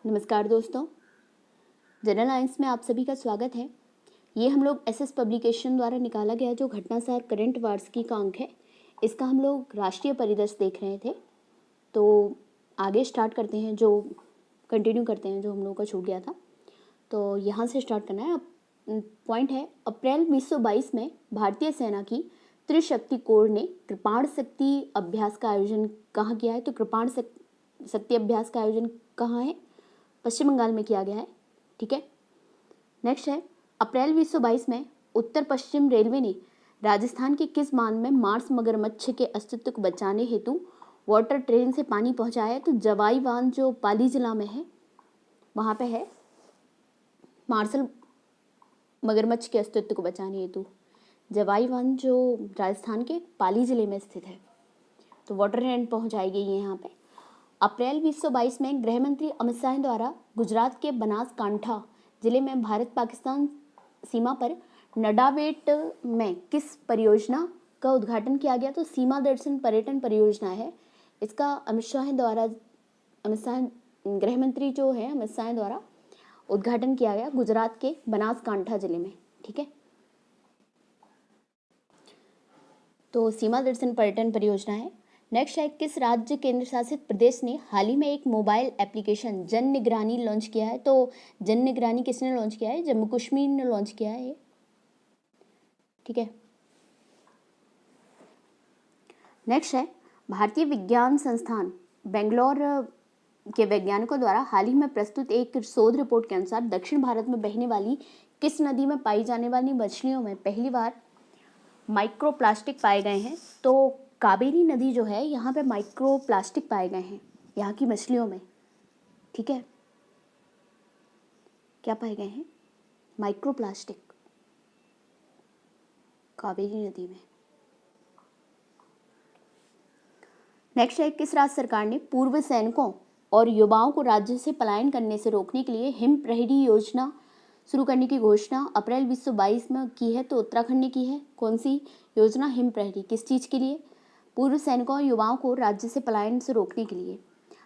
नमस्कार दोस्तों, general lines में आप सभी का स्वागत है। ये हम लोग एसएस पब्लिकेशन द्वारा निकाला गया जो घटनासार करंट वार्षिकी का अंक है, इसका हम लोग राष्ट्रीय परिदृश्य देख रहे थे। तो आगे स्टार्ट करते हैं, जो कंटिन्यू करते हैं जो हम लोगों का छूट गया था। तो यहाँ से स्टार्ट करना है। अब पॉइंट है, अप्रैल 2022 में भारतीय सेना की त्रिशक्ति कोर ने कृपाण शक्ति अभ्यास का आयोजन कहाँ किया है? तो कृपाण शक्ति अभ्यास का आयोजन कहाँ है? पश्चिम बंगाल में किया गया है। ठीक है। नेक्स्ट है, अप्रैल 2022 में उत्तर पश्चिम रेलवे ने राजस्थान के किस बांध में मार्स मगरमच्छ के अस्तित्व को बचाने हेतु वाटर ट्रेन से पानी पहुंचाया है? तो जवाई बांध जो पाली जिला में है वहां पे है, मार्सल मगरमच्छ के अस्तित्व को बचाने हेतु जवाई बांध जो राजस्थान के पाली जिले में स्थित है, तो वाटर ट्रेन पहुंचाई गई है यहाँ पे। अप्रैल 2022 में गृह मंत्री अमित शाह द्वारा गुजरात के बनासकांठा जिले में भारत पाकिस्तान सीमा पर नडावेट में किस परियोजना का उद्घाटन किया गया? तो सीमा दर्शन पर्यटन परियोजना है। इसका गृह मंत्री जो है अमित शाह द्वारा उद्घाटन किया गया गुजरात के बनासकांठा जिले में। ठीक है, तो सीमा दर्शन पर्यटन परियोजना है। नेक्स्ट है, किस राज्य केंद्र शासित प्रदेश ने हाल ही में एक मोबाइल एप्लीकेशन जन निगरानी लॉन्च किया है? तो जन निगरानी किसने लॉन्च किया है? जम्मू कश्मीर ने लॉन्च किया है। ठीक है। नेक्स्ट है, भारतीय विज्ञान संस्थान बेंगलोर के वैज्ञानिकों द्वारा हाल ही में प्रस्तुत एक शोध रिपोर्ट के अनुसार दक्षिण भारत में बहने वाली किस नदी में पाई जाने वाली मछलियों में पहली बार माइक्रोप्लास्टिक पाए गए हैं? तो कावेरी नदी जो है यहाँ पे माइक्रोप्लास्टिक पाए गए हैं यहाँ की मछलियों में। ठीक है, क्या पाए गए हैं? माइक्रोप्लास्टिक कावेरी नदी में। नेक्स्ट है, किस राज्य सरकार ने पूर्व सैनिकों और युवाओं को राज्य से पलायन करने से रोकने के लिए हिम प्रहरी योजना शुरू करने की घोषणा अप्रैल 2022 में की है? तो उत्तराखंड ने की है। कौन सी योजना? हिम प्रहरी। किस चीज़ के लिए? पूर्व सैनिकों और युवाओं को राज्य से पलायन से रोकने के लिए।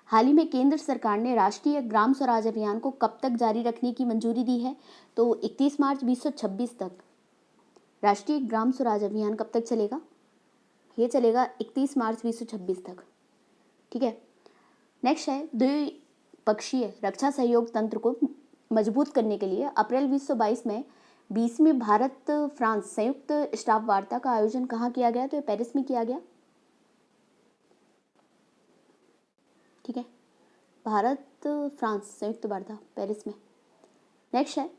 हाल ही में केंद्र सरकार ने राष्ट्रीय ग्राम स्वराज अभियान को कब तक जारी रखने की मंजूरी दी है? तो 31 मार्च 2026 तक। राष्ट्रीय ग्राम स्वराज अभियान कब तक चलेगा? ये चलेगा 31 मार्च 2026 तक। ठीक है। नेक्स्ट है, द्विपक्षीय रक्षा सहयोग तंत्र को मजबूत करने के लिए अप्रैल 2022 में 20वीं भारत फ्रांस संयुक्त स्टाफ वार्ता का आयोजन कहाँ किया गया? तो ये पेरिस में किया गया। ठीक है, भारत फ्रांस संयुक्त वार्ता पेरिस में। नेक्स्ट है,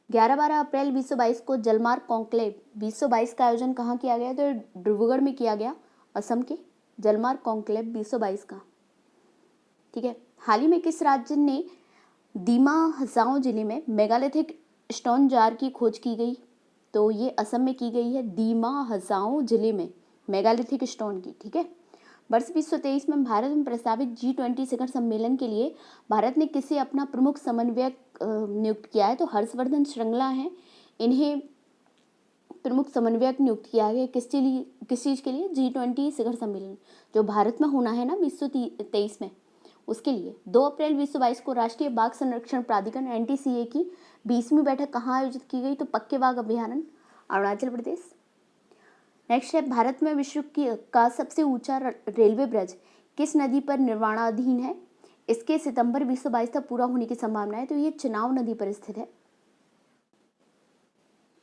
11-12 अप्रैल 2022 को जलमार्ग कॉन्क्लेव 2022 का आयोजन कहाँ किया गया? तो डिब्रूगढ़ में किया गया, असम के जलमार्ग कॉन्क्लेव 2022 का। ठीक है। हाल ही में किस राज्य ने दीमा हसाओ जिले में मेगालिथिक स्टोन जार की खोज की गई? तो ये असम में की गई है, दीमा हसाओ जिले में मेगालिथिक स्टोन की। ठीक है। वर्ष 2023 में भारत में प्रस्तावित G20 शिखर सम्मेलन के लिए भारत ने किसे अपना प्रमुख समन्वयक नियुक्त किया है? तो हर्षवर्धन श्रृंगला हैं, इन्हें प्रमुख समन्वयक नियुक्त किया गया। किस चीज़ के लिए? G20 शिखर सम्मेलन जो भारत में होना है ना 2023 में, उसके लिए। 2 अप्रैल 2022 को राष्ट्रीय बाघ संरक्षण प्राधिकरण NTCA की 20वीं बैठक कहाँ आयोजित की गई? तो पक्के बाघ अभयारण्य, अरुणाचल प्रदेश। नेक्स्ट है, भारत में विश्व का सबसे ऊंचा रेलवे ब्रिज किस नदी पर निर्माणाधीन है? इसके सितंबर 2022 तक पूरा होने की संभावना है। तो ये चिनाब नदी पर स्थित है।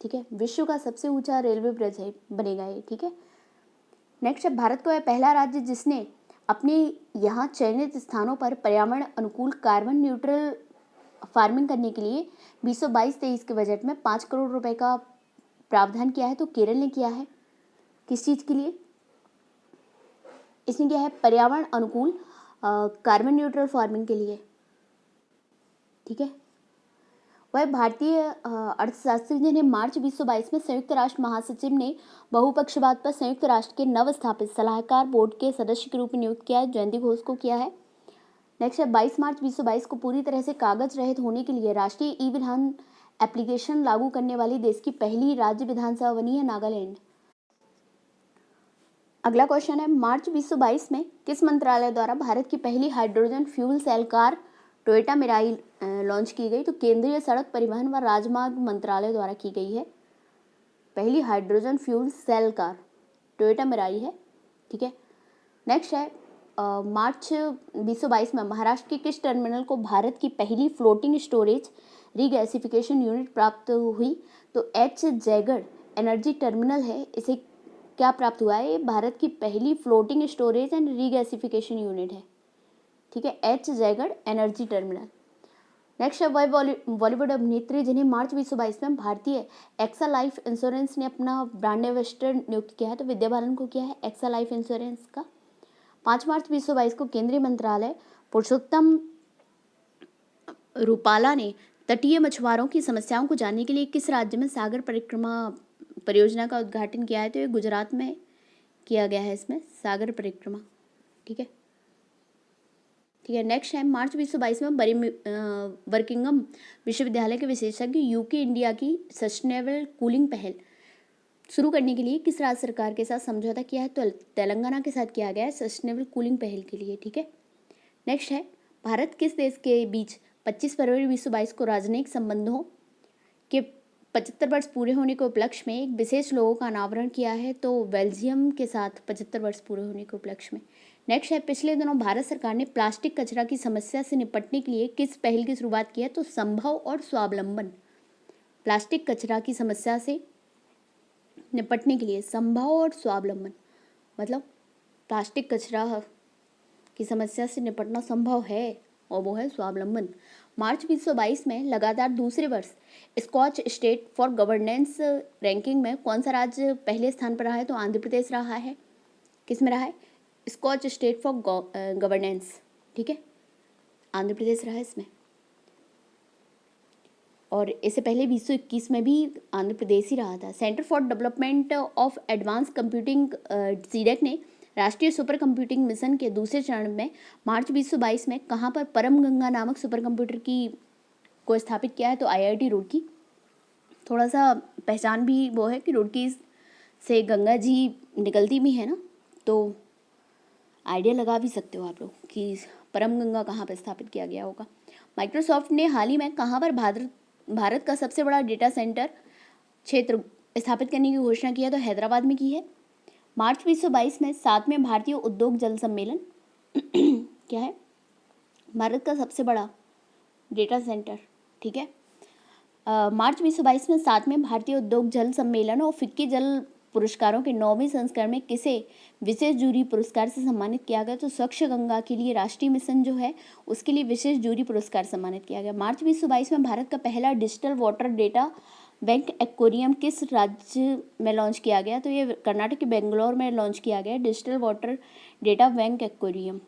ठीक है, विश्व का सबसे ऊंचा रेलवे ब्रिज है, बनेगा ये। ठीक है। नेक्स्ट है, भारत को यह पहला राज्य जिसने अपने यहाँ चयनित स्थानों पर पर्यावरण अनुकूल कार्बन न्यूट्रल फार्मिंग करने के लिए 2022-23 के बजट में 5 करोड़ रुपए का प्रावधान किया है। तो केरल ने किया है। किस चीज़ के लिए? इसने किया है पर्यावरण अनुकूल कार्बन न्यूट्रल फार्मिंग के लिए। ठीक है। वह भारतीय अर्थशास्त्री ने मार्च 2022 में संयुक्त राष्ट्र महासचिव ने बहुपक्षवाद पर संयुक्त राष्ट्र के नव स्थापित सलाहकार बोर्ड के सदस्य के रूप में नियुक्त किया है, जयंती घोष को किया है। नेक्स्ट है, 22 मार्च 2022 को पूरी तरह से कागज रहित होने के लिए राष्ट्रीय ई विधान एप्लीकेशन लागू करने वाली देश की पहली राज्य विधानसभा बनी है नागालैंड। अगला क्वेश्चन है, मार्च 2022 में किस मंत्रालय द्वारा भारत की पहली hydrogen fuel cell car Toyota Mirai launch की गई? तो केंद्रीय सड़क परिवहन व राजमार्ग मंत्रालय द्वारा की गई है। पहली hydrogen fuel cell car Toyota Mirai है, ठीक है। नेक्स्ट है, मार्च 2022 में महाराष्ट्र के किस टर्मिनल को भारत की पहली फ्लोटिंग स्टोरेज रीगैसिफिकेशन यूनिट प्राप्त हुई? तो एच जयगढ़ एनर्जी टर्मिनल है, इसे क्या प्राप्त हुआ है? ये भारत की पहली floating storage and regasification unit है, ठीक है, H Jaigarh energy terminal. Next है, वह बॉलीवुड अभिनेत्री जिन्हें मार्च 2022 में भारतीय एक्सा लाइफ इंश्योरेंस ने अपना ब्रांड एम्बेसडर नियुक्त किया है? तो विद्या बालन को किया है एक्सा लाइफ इंश्योरेंस का। 5 मार्च 2022 को केंद्रीय मंत्रालय पुरुषोत्तम रूपाला ने तटीय मछुआरों की समस्याओं को जानने के लिए किस राज्य में सागर परिक्रमा परियोजना का उद्घाटन किया है? तो ये गुजरात में किया गया है, इसमें सागर परिक्रमा, ठीक है। नेक्स्ट है, मार्च 2022 में बर्किंघम विश्वविद्यालय के विशेषज्ञ यूके इंडिया की सस्टेनेबल कूलिंग पहल शुरू करने के लिए किस राज्य सरकार के साथ समझौता किया है? तो तेलंगाना के साथ किया गया है सस्टेनेबल कूलिंग पहल के लिए, ठीक है। नेक्स्ट है, भारत किस देश के बीच 25 फरवरी 2022 को राजनयिक संबंधों के 75 वर्ष पूरे होने के उपलक्ष्य में एक विशेष लोगों का अनावरण किया है? तो बेल्जियम के साथ 75 वर्ष पूरे होने के उपलक्ष्य में। नेक्स्ट है, पिछले दिनों भारत सरकार ने प्लास्टिक कचरा की समस्या से निपटने के लिए किस पहल की शुरुआत की है? तो संभव और स्वावलंबन। प्लास्टिक कचरा की समस्या से निपटने के लिए संभव और स्वावलंबन, मतलब प्लास्टिक कचरा की समस्या से निपटना संभव है और वो है स्वावलंबन। मार्च 2022 में लगातार दूसरे वर्ष Skoch state for governance ranking में कौन सा राज्य पहले स्थान पर रहा है? तो आंध्र प्रदेश रहा है। किस में रहा है? स्कॉच स्टेट फॉर गवर्नेंस, ठीक है, आंध्र प्रदेश रहा है इसमें। और इससे पहले 2021 में भी आंध्र प्रदेश ही रहा था। Centre for development of advance computing CDAC ने राष्ट्रीय सुपर कंप्यूटिंग मिशन के दूसरे चरण में मार्च 2022 में कहाँ पर परम गंगा नामक सुपर कंप्यूटर को स्थापित किया है? तो IIT रुड़की। थोड़ा सा पहचान भी वो है कि रुड़की से गंगा जी निकलती भी है ना, तो आइडिया लगा भी सकते हो आप लोग कि परम गंगा कहाँ पर स्थापित किया गया होगा। माइक्रोसॉफ्ट ने हाल ही में कहाँ पर भारत का सबसे बड़ा डेटा सेंटर क्षेत्र स्थापित करने की घोषणा की है? तो हैदराबाद में की है। मार्च 2022 में 7वें भारतीय उद्योग जल सम्मेलन क्या है? भारत का सबसे बड़ा डेटा सेंटर, ठीक है। मार्च 2022 में 7वें भारतीय उद्योग जल सम्मेलन और फिक्की जल पुरस्कारों के 9वें संस्करण में किसे विशेष जूरी पुरस्कार से सम्मानित किया गया? तो स्वच्छ गंगा के लिए राष्ट्रीय मिशन जो है उसके लिए विशेष जूरी पुरस्कार सम्मानित किया गया। मार्च 2022 में भारत का पहला digital water data bank aquarium किस राज्य में लॉन्च किया गया? तो ये कर्नाटक के बेंगलोर में लॉन्च किया गया digital water data bank aquarium.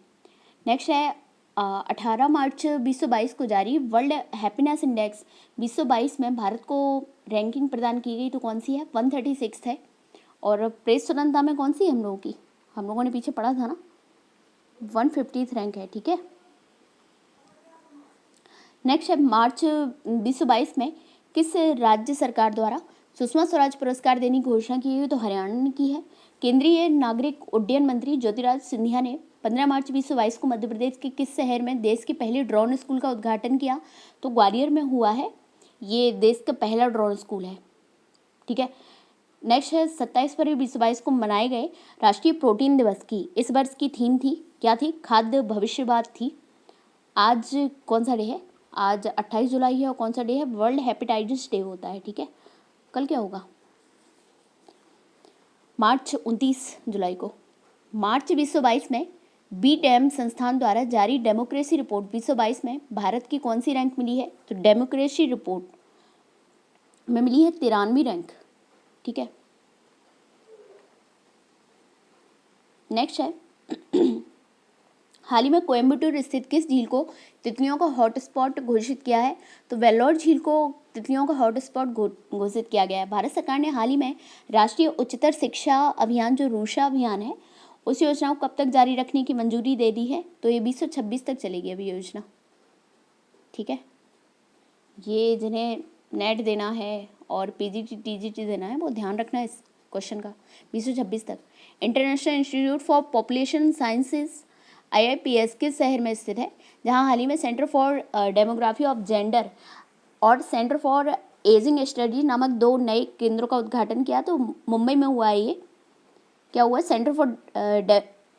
Next है, 18 मार्च 2022 को जारी वर्ल्ड हैप्पीनेस इंडेक्स 2022 में भारत को रैंकिंग प्रदान की गई, तो कौन सी है? 136 है। और प्रेस स्वतंत्रता में कौन सी है हम लोगों की? हम लोगों ने पीछे पढ़ा था ना, 150 रैंक है, ठीक है। नेक्स्ट है, मार्च 2022 में किस राज्य सरकार द्वारा सुषमा स्वराज पुरस्कार देने की घोषणा की गई? तो हरियाणा ने की है। केंद्रीय नागरिक उड्डयन मंत्री ज्योतिरादित्य सिंधिया ने 15 मार्च 2022 को मध्य प्रदेश के किस शहर में देश के पहले ड्रोन स्कूल का उद्घाटन किया? तो ग्वालियर में हुआ है। ये देश का पहला ड्रोन स्कूल है, ठीक है। नेक्स्ट है, 27 फरवरी 2022 को मनाए गए राष्ट्रीय प्रोटीन दिवस की इस वर्ष की थीम थी, क्या थी? खाद्य भविष्यवाद थी। आज कौन सा डे है? आज 28 जुलाई है। और कौन सा डे है? वर्ल्ड हेपेटाइटिस डे होता है, ठीक है। कल क्या होगा? मार्च 29 जुलाई को। मार्च 2022 में BDEM संस्थान द्वारा जारी डेमोक्रेसी रिपोर्ट 2022 में भारत की कौन सी रैंक मिली है? तो डेमोक्रेसी रिपोर्ट में मिली है 93वीं रैंक, ठीक है। नेक्स्ट है, हाल ही में कोयम्बटूर स्थित किस झील को तितलियों का हॉटस्पॉट घोषित किया है? तो वेल्लोर झील को तितलियों का हॉटस्पॉट घोषित किया गया है। भारत सरकार ने हाल ही में राष्ट्रीय उच्चतर शिक्षा अभियान जो रूषा अभियान है उस योजना को कब तक जारी रखने की मंजूरी दे दी है? तो ये 2026 तक चलेगी अभी योजना, ठीक है। ये जिन्हें नेट देना है और PGT TGT देना है वो ध्यान रखना है इस क्वेश्चन का, 2026 तक। International institute for population sciences IIPS किस शहर में स्थित है, जहां हाल ही में centre for demography of gender और सेंटर फॉर एजिंग स्टडीज नामक 2 नए केंद्रों का उद्घाटन किया। तो मुंबई में हुआ है ये, क्या हुआ, centre for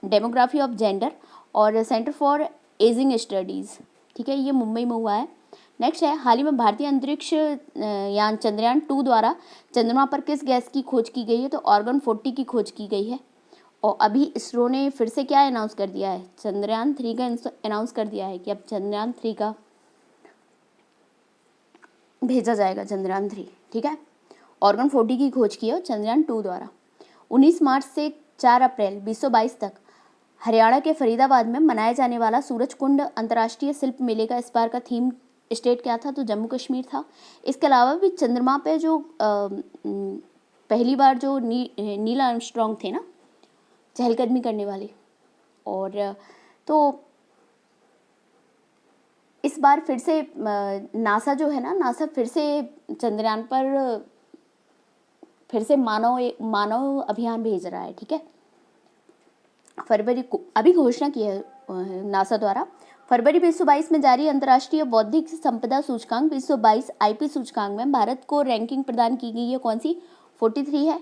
demography of gender और सेंटर फॉर एजिंग स्टडीज़, ठीक है, ये मुंबई में हुआ है। नेक्स्ट है, हाल ही में भारतीय अंतरिक्ष यान चंद्रयान 2 द्वारा चंद्रमा पर किस गैस की खोज की गई है, तो आर्गन 40 की खोज की गई है। और अभी इसरो ने फिर से क्या अनाउंस कर दिया है, चंद्रयान 3 का अनाउंस कर दिया है कि अब चंद्रयान 3 का भेजा जाएगा, चंद्रयान 3, ठीक है। आर्गन 40 की खोज की है चंद्रयान 2 द्वारा। 19 मार्च से 4 अप्रैल 2022 तक हरियाणा के फरीदाबाद में मनाया जाने वाला सूरज कुंड अंतर्राष्ट्रीय शिल्प मेले का इस बार का थीम स्टेट क्या था, तो जम्मू कश्मीर था। इसके अलावा भी चंद्रमा पे जो पहली बार जो नील आर्मस्ट्रॉन्ग थे ना, चहलकदमी करने वाले, और तो इस बार फिर से नासा जो है ना, नासा फिर से चंद्रयान पर फिर से मानव अभियान भेज रहा है, ठीक है। फरवरी को अभी घोषणा की है नासा द्वारा। फरवरी 2022 में जारी अंतर्राष्ट्रीय बौद्धिक संपदा सूचकांक 2022 IP सूचकांक में भारत को रैंकिंग प्रदान की गई है, कौन सी, 43 है।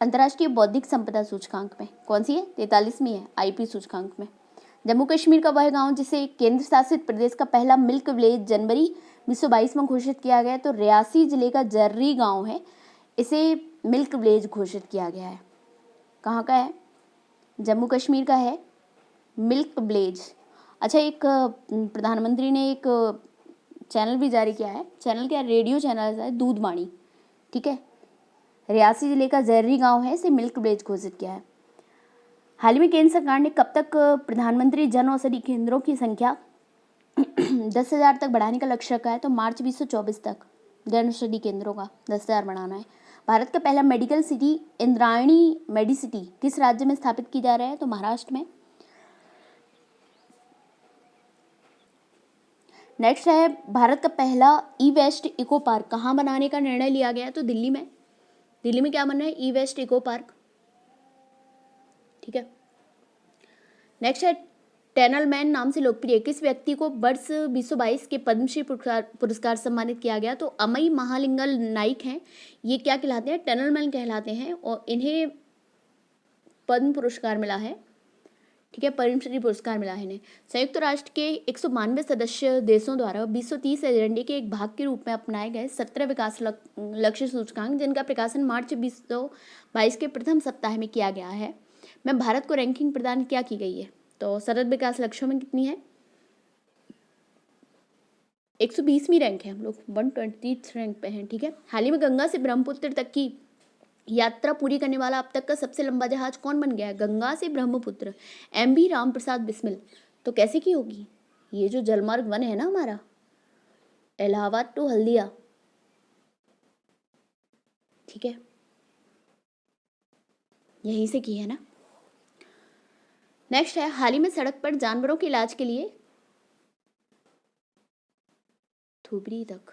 अंतर्राष्ट्रीय बौद्धिक संपदा सूचकांक में कौन सी है, 43वीं है IP सूचकांक में। जम्मू कश्मीर का वह गांव जिसे केंद्र शासित प्रदेश का पहला मिल्क विलेज जनवरी 2022 में घोषित किया गया, तो रियासी जिले का जर्री गांव है, इसे मिल्क विलेज घोषित किया गया है। कहाँ का है, जम्मू कश्मीर का है मिल्क विलेज। अच्छा, एक प्रधानमंत्री ने एक चैनल भी जारी किया है, चैनल क्या, रेडियो चैनल है, दूधवाणी, ठीक है। रियासी जिले का जर्री गांव है, इसे मिल्क विलेज घोषित किया है। हाल ही में केंद्र सरकार ने कब तक प्रधानमंत्री जन औषधि केंद्रों की संख्या 10,000 तक बढ़ाने का लक्ष्य रखा है, तो मार्च 2024 तक जन औषधि केंद्रों का 10,000 बढ़ाना है। भारत का पहला मेडिकल सिटी इंद्रायणी मेडिसिटी किस राज्य में स्थापित की जा रहा है, तो महाराष्ट्र में। नेक्स्ट है, भारत का पहला ई वेस्ट इको पार्क कहाँ बनाने का निर्णय लिया गया है, तो दिल्ली में। दिल्ली में क्या बनना है, ई वेस्ट इको पार्क, ठीक है। नेक्स्ट है, टनल मैन नाम से लोकप्रिय किस व्यक्ति को वर्ष 2022 के पद्मश्री पुरस्कार सम्मानित किया गया, तो अमई महालिंगल नाइक हैं, ये क्या कहलाते हैं, टनल मैन कहलाते हैं, और इन्हें पद्म पुरस्कार मिला है, ठीक है, पद्मश्री पुरस्कार मिला है इन्हें। संयुक्त राष्ट्र के 192 सदस्य देशों द्वारा 2030 एजेंडे के एक भाग के रूप में अपनाए गए 17 विकास लक्ष्य सूचकांक, जिनका प्रकाशन मार्च 2022 के प्रथम सप्ताह में किया गया है, में भारत को रैंकिंग प्रदान क्या की गई है, तो सतत विकास लक्ष्यों में कितनी है, 120वीं रैंक है, हम लोग 120 रैंक पे हैं, ठीक है। हाल ही में गंगा से ब्रह्मपुत्र तक की यात्रा पूरी करने वाला अब तक का सबसे लंबा जहाज कौन बन गया है, गंगा से ब्रह्मपुत्र, MV रामप्रसाद बिस्मिल। तो कैसे की होगी, ये जो जलमार्ग वन है ना हमारा, इलाहाबाद टू हल्दिया, ठीक है, यहीं से की है ना। नेक्स्ट है, हाल ही में सड़क पर जानवरों के इलाज के लिए थुबरी तक,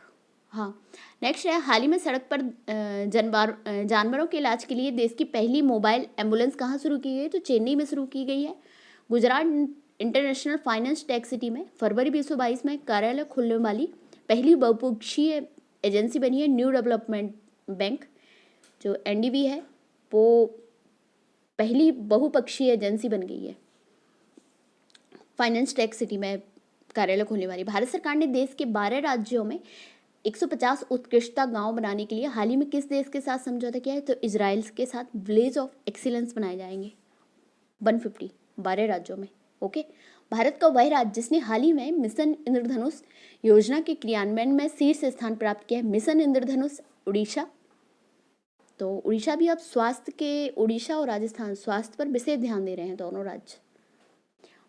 हाँ। नेक्स्ट है, हाल ही में सड़क पर जानवरों के इलाज के लिए देश की पहली मोबाइल एम्बुलेंस कहाँ शुरू की गई, तो चेन्नई में शुरू की गई है। Gujarat international finance tech city में फरवरी 2022 में कार्यालय खुलने वाली पहली बहुपक्षीय एजेंसी बनी है न्यू डेवलपमेंट बैंक, जो NDB है, वो पहली बहुपक्षीय एजेंसी बन गई है फाइनेंस टेक सिटी में कार्यालय खोलने वाली। भारत सरकार ने देश के 12 राज्यों में 150 उत्कृष्टता गांव बनाने के लिए हाल ही में किस देश के साथ समझौता किया है, तो इजराइल के साथ विलेज ऑफ एक्सीलेंस बनाए जाएंगे 150 12 राज्यों में, ओके। भारत का वह राज्य जिसने हाल ही में मिशन इंद्रधनुष योजना के क्रियान्वयन में शीर्ष स्थान प्राप्त किया है, मिशन इंद्रधनुष, उड़ीसा। तो उड़ीसा भी अब स्वास्थ्य के, उड़ीसा और राजस्थान स्वास्थ्य पर विशेष ध्यान दे रहे हैं दोनों राज्य।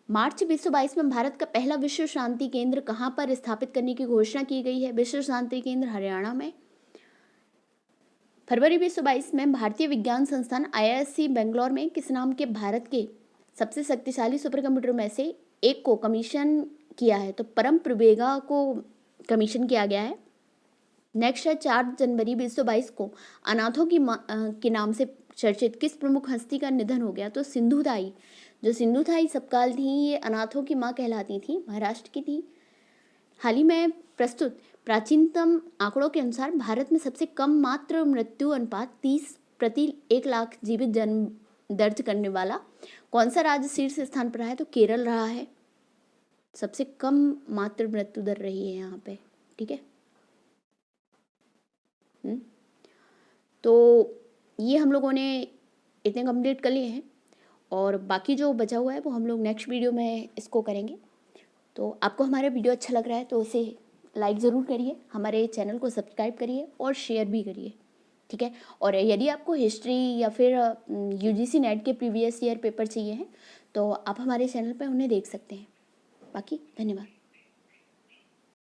मार्च 2022 में भारत का पहला विश्व शांति केंद्र कहाँ पर स्थापित करने की घोषणा की गई है, विश्व शांति केंद्र हरियाणा में। फरवरी 2022 में भारतीय विज्ञान संस्थान IISc बेंगलोर में किस नाम के भारत के सबसे शक्तिशाली सुपर कंप्यूटर में से एक को कमीशन किया है, तो परम प्रवेगा को कमीशन किया गया है। नेक्स्ट है, 4 जनवरी 2022 को अनाथों के नाम से चर्चित किस प्रमुख हस्ती का निधन हो गया? तो सिंधुताई। जो सिंधुताई सपकाल थी ये अनाथों की माँ कहलाती थी, महाराष्ट्र की थी। हाल ही में प्रस्तुत प्राचीनतम आंकड़ों के अनुसार भारत में सबसे कम मातृ मृत्यु अनुपात 30 प्रति 1 लाख जीवित जन्म दर्ज करने वाला कौन सा राज्य शीर्ष स्थान पर रहा है? तो केरल रहा है। सबसे कम मातृ मृत्यु दर रही है यहाँ पे, ठीक है। तो ये हम लोगों ने इतने कंप्लीट कर लिए हैं और बाकी जो बचा हुआ है वो हम लोग नेक्स्ट वीडियो में इसको करेंगे। तो आपको हमारा वीडियो अच्छा लग रहा है तो उसे लाइक ज़रूर करिए, हमारे चैनल को सब्सक्राइब करिए और शेयर भी करिए, ठीक है। और यदि आपको हिस्ट्री या फिर यूजीसी नेट के प्रीवियस ईयर पेपर चाहिए हैं तो आप हमारे चैनल पर उन्हें देख सकते हैं। बाकी धन्यवाद।